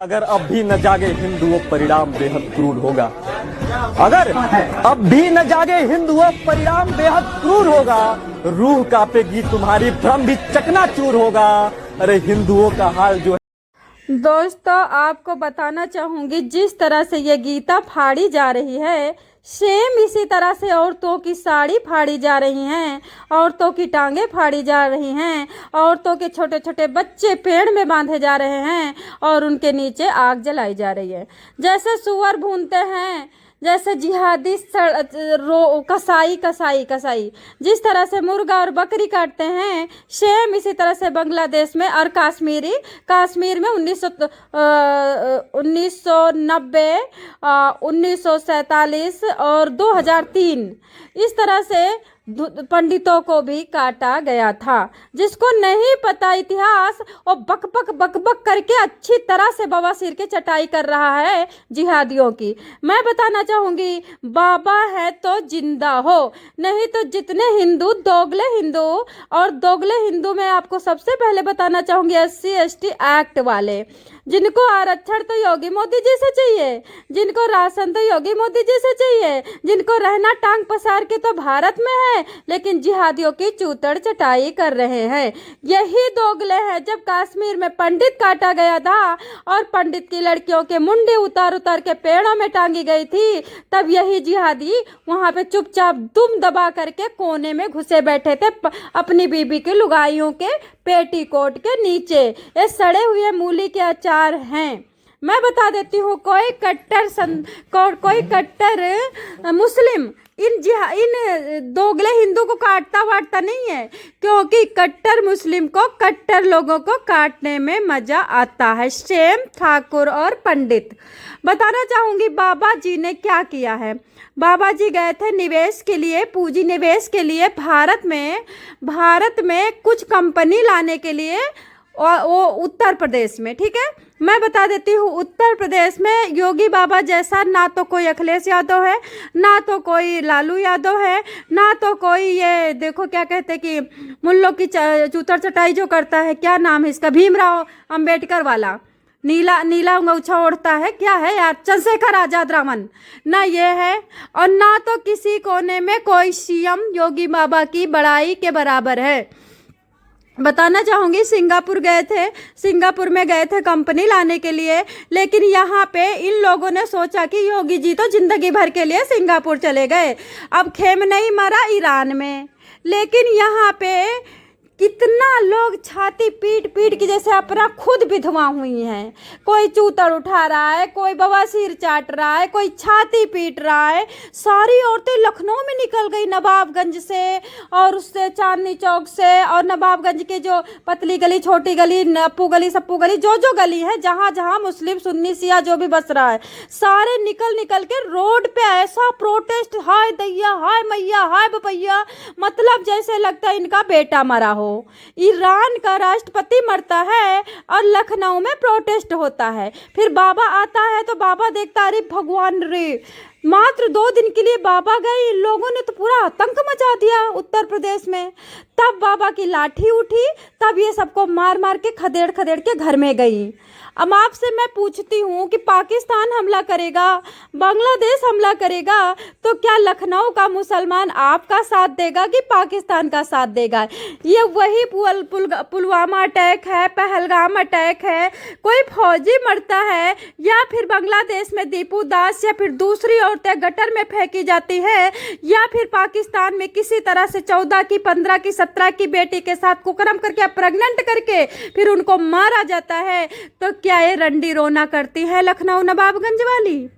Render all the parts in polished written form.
अगर अब भी न जागे हिंदुओं परिणाम बेहद क्रूर होगा। अगर अब भी न जागे हिंदुओं परिणाम बेहद क्रूर होगा। रूह कांपेगी तुम्हारी, भ्रम भी चकनाचूर होगा। अरे हिंदुओं का हाल जो है। दोस्तों, आपको बताना चाहूंगी, जिस तरह से ये गीता फाड़ी जा रही है, सेम इसी तरह से औरतों की साड़ी फाड़ी जा रही हैं, औरतों की टांगे फाड़ी जा रही हैं, औरतों के छोटे छोटे बच्चे पेड़ में बांधे जा रहे हैं और उनके नीचे आग जलाई जा रही है। जैसे सुअर भूनते हैं, जैसे जिहादी कसाई जिस तरह से मुर्गा और बकरी काटते हैं, सेम इसी तरह से बांग्लादेश में और कश्मीर में 1990, 1947 और 2003 इस तरह से पंडितों को भी काटा गया था। जिसको नहीं पता इतिहास, और बक बक करके अच्छी तरह से बवासीर के चटाई कर रहा है जिहादियों की। मैं बताना चाहूंगी, बाबा है तो जिंदा हो, नहीं तो जितने हिंदू दोगले हिंदू, और दोगले हिंदू में आपको सबसे पहले बताना चाहूंगी SC ST एक्ट वाले, जिनको आरक्षण तो योगी मोदी जी से चाहिए, जिनको राशन तो योगी मोदी जी से चाहिए, जिनको रहना टांग पसार के तो भारत में है, लेकिन जिहादियों की चूतड़ चटाई कर रहे हैं। यही दोगले हैं। जब कश्मीर में पंडित काटा गया था और पंडित की लड़कियों के मुंडे उतार के पेड़ों में टांगी गई थी, तब यही जिहादी वहां पे चुपचाप दुम दबा करके कोने में घुसे बैठे थे अपनी बीबी के लुगाइयों के पेटीकोट के नीचे। ये सड़े हुए मूली के अचार हैं। मैं बता देती हूँ, कोई कट्टर मुस्लिम इन दोगले हिंदू को काटता वाटता नहीं है, क्योंकि कट्टर मुस्लिम को कट्टर लोगों को काटने में मजा आता है। सेम ठाकुर और पंडित। बताना चाहूंगी बाबा जी ने क्या किया है। बाबा जी गए थे निवेश के लिए, पूंजी निवेश के लिए भारत में कुछ कंपनी लाने के लिए, और वो उत्तर प्रदेश में। ठीक है, मैं बता देती हूँ, उत्तर प्रदेश में योगी बाबा जैसा ना तो कोई अखिलेश यादव है, ना तो कोई लालू यादव है, ना तो कोई ये देखो क्या कहते कि मुल्लों की चूतर चटाई जो करता है, क्या नाम है इसका, भीमराव अंबेडकर वाला, नीला अंगूछा ओढ़ता है, क्या है यार, चंद्रशेखर आजाद रामन, ना ये है। और ना तो किसी कोने में कोई CM योगी बाबा की बड़ाई के बराबर है। बताना चाहूँगी, सिंगापुर में गए थे कंपनी लाने के लिए, लेकिन यहाँ पे इन लोगों ने सोचा कि योगी जी तो जिंदगी भर के लिए सिंगापुर चले गए। अब खेमनेई मरा ईरान में, लेकिन यहाँ पे कितना लोग छाती पीट के जैसे अपना खुद विधवा हुई हैं। कोई चूतर उठा रहा है, कोई बवासीर चाट रहा है, कोई छाती पीट रहा है। सारी औरतें लखनऊ में निकल गई, नवाबगंज से और उससे चांदनी चौक से, और नवाबगंज के जो पतली गली, छोटी गली, अप्पू गली, सप्पू गली, जो गली है, जहाँ मुस्लिम सुन्नी सिया जो भी बस रहा है, सारे निकल के रोड पे ऐसा प्रोटेस्ट, हाय दैया, हाय मैया, हाय बपैया, मतलब जैसे लगता है इनका बेटा मरा हो। ईरान का राष्ट्रपति मरता है और लखनऊ में प्रोटेस्ट होता है। फिर बाबा आता है तो बाबा देखता, अरे भगवान रे, मात्र 2 दिन के लिए बाबा गए, इन लोगों ने तो पूरा आतंक मचा दिया उत्तर प्रदेश में। तब बाबा की लाठी उठी, तब ये सबको मार के खदेड़ के घर में गई। अब आपसे मैं पूछती हूँ कि पाकिस्तान हमला करेगा, बांग्लादेश हमला करेगा, तो क्या लखनऊ का मुसलमान आपका साथ देगा कि पाकिस्तान का साथ देगा? ये वही पुलवामा अटैक है, पहलगाम अटैक है, कोई फौजी मरता है, या फिर बांग्लादेश में दीपू दास, या फिर दूसरी औरतें गटर में फेंकी जाती है, या फिर पाकिस्तान में किसी तरह से 14 की, 15 की, 17 की बेटी के साथ कुकर्म करके, प्रेग्नेंट करके फिर उनको मारा जाता है। तो क्या ये रंडी रोना करती है लखनऊ नवाबगंज वाली?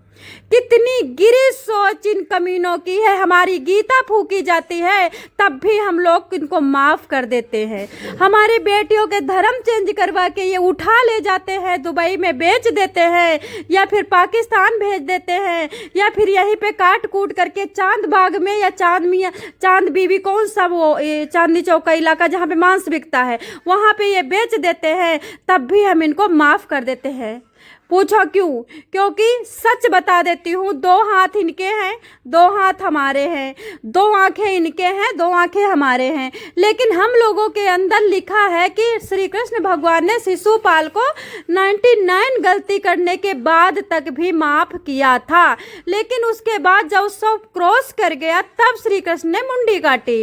कितनी गिरी सोच इन कमीनों की है। हमारी गीता फूकी जाती है, तब भी हम लोग इनको माफ कर देते हैं। हमारी बेटियों के धर्म चेंज करवा के ये उठा ले जाते हैं, दुबई में बेच देते हैं, या फिर पाकिस्तान भेज देते हैं, या फिर यहीं पे काट कूट करके चांद बाग में, या चांद बीबी, कौन सा वो चांदनी चौक का इलाका जहाँ पे मांस बिकता है, वहाँ पे ये बेच देते हैं, तब भी हम इनको माफ कर देते हैं। पूछो क्यों? क्योंकि सच बता देती हूँ, 2 हाथ इनके हैं, 2 हाथ हमारे हैं, 2 आंखें इनके हैं, 2 आंखें हमारे हैं, लेकिन हम लोगों के अंदर लिखा है कि श्री कृष्ण भगवान ने शिशुपाल को 99 गलती करने के बाद तक भी माफ किया था, लेकिन उसके बाद जब 100 क्रॉस कर गया तब श्री कृष्ण ने मुंडी काटी।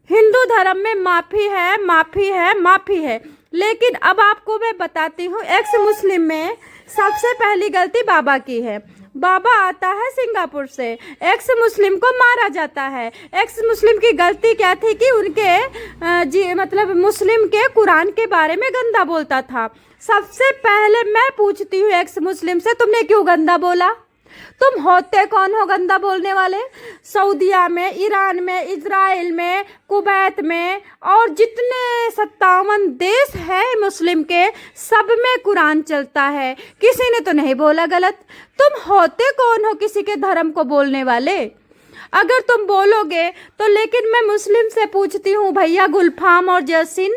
हिंदू धर्म में माफी है, माफी है, माफी है। लेकिन अब आपको मैं बताती हूँ, एक्स मुस्लिम में सबसे पहली गलती बाबा की है। बाबा आता है सिंगापुर से, एक्स मुस्लिम को मारा जाता है। एक्स मुस्लिम की गलती क्या थी कि उनके मतलब मुस्लिम के कुरान के बारे में गंदा बोलता था। सबसे पहले मैं पूछती हूँ एक्स मुस्लिम से, तुमने क्यों गंदा बोला? तुम होते कौन हो गंदा बोलने वाले? सऊदिया में, ईरान में, इजराइल में, कुवैत में और जितने 57 देश है मुस्लिम के, सब में कुरान चलता है। किसी ने तो नहीं बोला गलत। तुम होते कौन हो किसी के धर्म को बोलने वाले? अगर तुम बोलोगे तो, लेकिन मैं मुस्लिम से पूछती हूँ, भैया गुलफाम और जैसिन,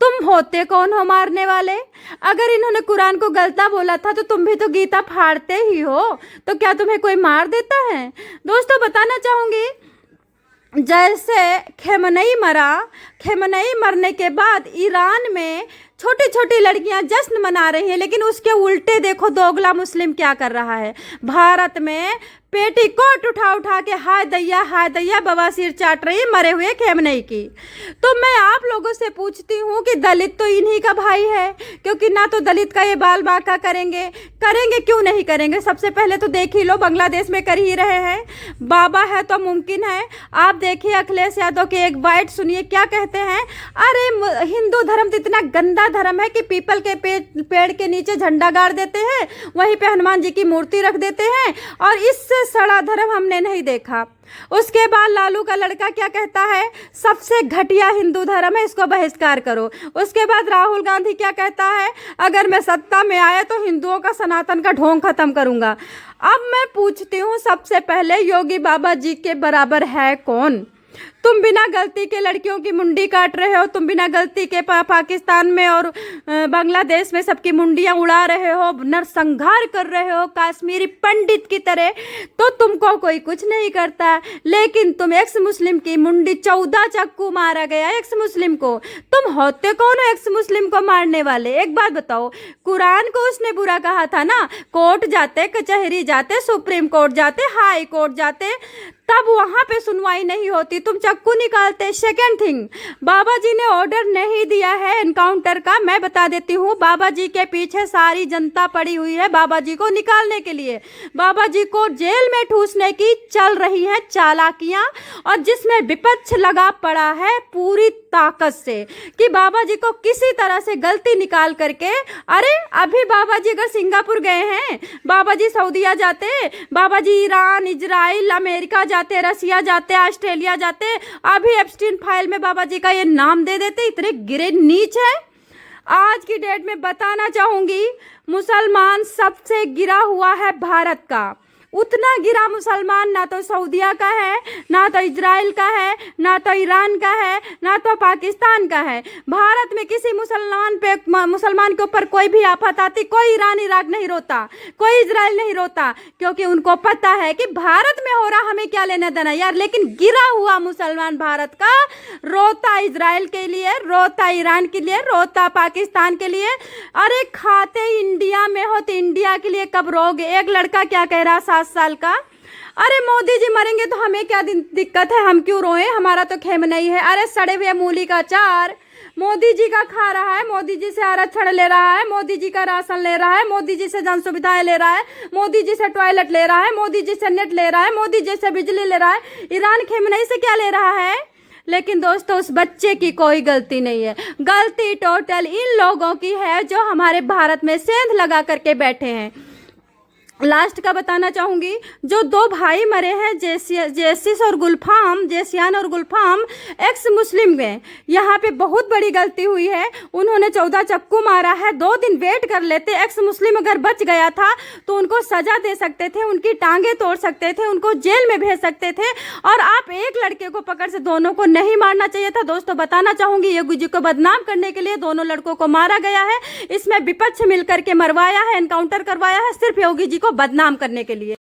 तुम होते कौन हो मारने वाले? अगर इन्होंने कुरान को गलता बोला था तो तुम भी तो गीता फाड़ते ही हो, तो क्या तुम्हें कोई मार देता है? दोस्तों बताना चाहूँगी, जैसे खेमनई मरा, खेमनई मरने के बाद ईरान में छोटी छोटी लड़कियां जश्न मना रही हैं, लेकिन उसके उल्टे देखो दोगला मुस्लिम क्या कर रहा है। भारत में पेटीकोट उठा उठा के हाय दैया बवासीर चाट रही है मरे हुए खेमनई की। तो मैं आप लोगों से पूछती हूँ कि दलित तो इन्हीं का भाई है, क्योंकि ना तो दलित का ये बाल बांका करेंगे, क्यों नहीं करेंगे? सबसे पहले तो देख ही लो, बांग्लादेश में कर ही रहे हैं। बाबा है तो मुमकिन है। आप देखिए अखिलेश यादव के एक बाइट सुनिए, क्या कहते हैं? अरे हिंदू धर्म तो इतना गंदा धर्म है कि पीपल के पेड़ के नीचे झंडा गाड़ देते हैं, वहीं पे हनुमान जी की मूर्ति रख देते हैं, और इससे सड़ा धर्म हमने नहीं देखा। उसके बाद लालू का लड़का क्या कहता है? सबसे घटिया हिंदू धर्म है, इसको बहिष्कार करो। उसके बाद राहुल गांधी क्या कहता है? अगर मैं सत्ता में आया तो हिंदुओं का सनातन का ढोंग खत्म करूंगा। अब मैं पूछती हूँ, सबसे पहले योगी बाबा जी के बराबर है कौन? तुम बिना गलती के लड़कियों की मुंडी काट रहे हो, तुम बिना गलती के पाकिस्तान में और बांग्लादेश में सबकी मुंडियां उड़ा रहे हो, नरसंहार कर रहे हो कश्मीरी पंडित की तरह, तो तुमको कोई कुछ नहीं करता। लेकिन तुम एक्स मुस्लिम की मुंडी 14 चाकू मारा गया एक्स मुस्लिम को। तुम होते कौन हो एक्स मुस्लिम को मारने वाले? एक बात बताओ, कुरान को उसने बुरा कहा था ना, कोर्ट जाते, कचहरी जाते, सुप्रीम कोर्ट जाते, हाई कोर्ट जाते, तब वहां पे सुनवाई नहीं होती, तुम चक्कू निकालते। सेकेंड थिंग, बाबा जी ने ऑर्डर नहीं दिया है एनकाउंटर का। मैं बता देती हूँ, बाबा जी के पीछे सारी जनता पड़ी हुई है बाबा जी को निकालने के लिए। बाबा जी को जेल में ठूसने की चल रही हैं चालाकियां, और जिसमें विपक्ष लगा पड़ा है पूरी ताकत से कि बाबा जी को किसी तरह से गलती निकाल करके। अरे अभी बाबा जी अगर सिंगापुर गए हैं, बाबा जी सऊदीया जाते, बाबा जी ईरान, इजराइल, अमेरिका जाते, रसिया जाते, ऑस्ट्रेलिया जाते, अभी एप्स्टीन फाइल में बाबा जी का ये नाम दे देते। इतने गिरे नीच है। आज की डेट में बताना चाहूंगी, मुसलमान सबसे गिरा हुआ है भारत का। उतना गिरा मुसलमान ना तो सऊदीया का है, ना तो इजराइल का है, ना तो ईरान का है, ना तो पाकिस्तान का है। भारत में किसी मुसलमान के ऊपर कोई भी आफत आती, कोई ईरान इराक नहीं रोता, कोई इजराइल नहीं रोता, क्योंकि उनको पता है कि भारत में हो रहा, हमें क्या लेना देना यार। लेकिन गिरा हुआ मुसलमान भारत का रोता इजराइल के लिए, रोता ईरान के लिए, रोता पाकिस्तान के लिए। अरे खाते इंडिया में हो तो इंडिया के लिए कब रोगे? एक लड़का क्या कह रहा 7 साल का, अरे मोदी जी मरेंगे तो हमें क्या दिक्कत है, हम क्यों रोए, हमारा तो खेम नहीं है। अरे सड़े हुए मूली का अचार मोदी जी का खा रहा है, मोदी जी से आरक्षण ले रहा है, मोदी जी का राशन ले रहा है, मोदी जी से जन सुविधाएं ले रहा है, मोदी जी से टॉयलेट ले रहा है, मोदी जी से नेट ले रहा है, मोदी जी से बिजली ले रहा है। ईरान खेमनई से क्या ले रहा है? लेकिन दोस्तों उस बच्चे की कोई गलती नहीं है, गलती टोटल इन लोगों की है जो हमारे भारत में सेंध लगा करके बैठे हैं। लास्ट का बताना चाहूंगी, जो दो भाई मरे हैं जैसियान और गुलफाम एक्स मुस्लिम में, यहाँ पे बहुत बड़ी गलती हुई है। उन्होंने 14 चक्कू मारा है। 2 दिन वेट कर लेते, एक्स मुस्लिम अगर बच गया था तो उनको सजा दे सकते थे, उनकी टांगे तोड़ सकते थे, उनको जेल में भेज सकते थे। और आप एक लड़के को पकड़ से दोनों को नहीं मारना चाहिए था। दोस्तों बताना चाहूंगी, योगी जी को बदनाम करने के लिए दोनों लड़कों को मारा गया है। इसमें विपक्ष मिलकर के मरवाया है, एनकाउंटर करवाया है, सिर्फ योगी जी को बदनाम करने के लिए।